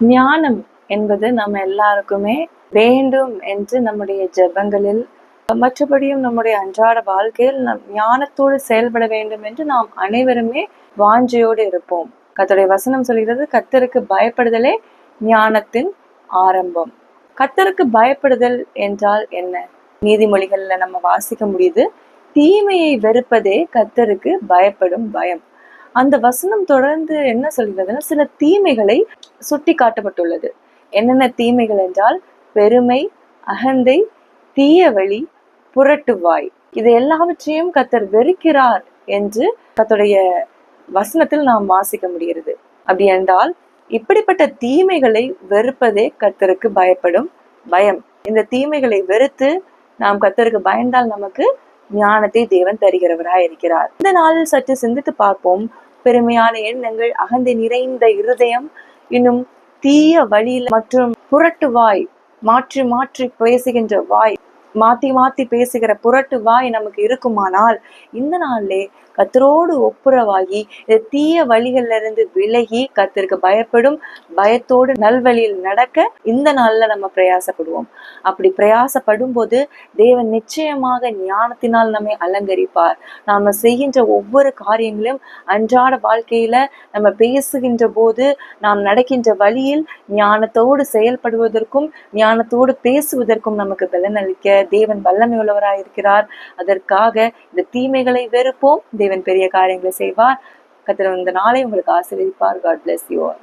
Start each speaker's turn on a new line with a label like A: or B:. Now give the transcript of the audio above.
A: ஞானம் என்பது நம்ம எல்லாருக்குமே வேண்டும் என்று நம்முடைய ஜெபங்களில், மற்றபடியும் நம்முடைய அன்றாட வாழ்க்கையில் நம் ஞானத்தோடு செயல்பட வேண்டும் என்று நாம் அனைவருமே வாஞ்சையோடு இருப்போம். கர்த்தருடைய வசனம் சொல்கிறது, கர்த்தருக்கு பயப்படுதலே ஞானத்தின் ஆரம்பம். கர்த்தருக்கு பயப்படுதல் என்றால் என்ன? நீதிமொழிகள்ல நம்ம வாசிக்க முடியுது, தீமையை வெறுப்பதே கர்த்தருக்கு பயப்படும் பயம். அந்த வசனம் தொடர்ந்து என்ன சொல்கிறதுன்னா, சில தீமைகளை சுட்டி காட்டப்பட்டுள்ளது. என்னென்ன தீமைகள் என்றால், பெருமை, அகந்தை, தீய வழி, புரட்டுவாய். இது எல்லாவற்றையும் கர்த்தர் வெறுக்கிறார் என்று கர்த்தருடைய வசனத்தில் நாம் வாசிக்க முடிகிறது. அப்படி என்றால், இப்படிப்பட்ட தீமைகளை வெறுப்பதே கர்த்தருக்கு பயப்படும் பயம். இந்த தீமைகளை வெறுத்து நாம் கர்த்தருக்கு பயந்தால் நமக்கு ஞானத்தை தேவன் தருகிறவராய் இருக்கிறார். இந்த நாளில் சற்று சிந்தித்து பார்ப்போம். பெருமையான எண்ணங்கள், அகந்தை நிறைந்த இருதயம், இன்னும் தீய வழியில் மற்றும் புரட்டு வாய், மாற்றி மாற்றி பேசுகின்ற வாய், மாத்தி மாத்தி பேசுகிற புரட்டு வாய் நமக்கு இருக்குமானால், இந்த நாளிலே கர்த்தரோடு ஒப்புரவாகி இந்த தீய வழிகள்ல இருந்து விலகி கர்த்தருக்கு பயப்படும் பயத்தோடு நல்வழியில் நடக்க இந்த நாள்ல நம்ம பிரயாசப்படுவோம். அப்படி பிரயாசப்படும் போது தேவன் நிச்சயமாக ஞானத்தினால் நம்மை அலங்கரிப்பார். நாம செய்கின்ற ஒவ்வொரு காரியங்களும் அன்றாட வாழ்க்கையில நம்ம பேசுகின்ற போது, நாம் நடக்கின்ற வழியில் ஞானத்தோடு செயல்படுவதற்கும் ஞானத்தோடு பேசுவதற்கும் நமக்கு பலனளிக்க தேவன் வல்லமை உள்ளவராயிருக்கிறார். அதற்காக இந்த தீமைகளை வெறுப்போம். தேவன் பெரிய காரியங்களை செய்வார். கர்த்தர் இந்த நாளை உங்களுக்கு ஆசீர்வதிப்பார். God bless you all.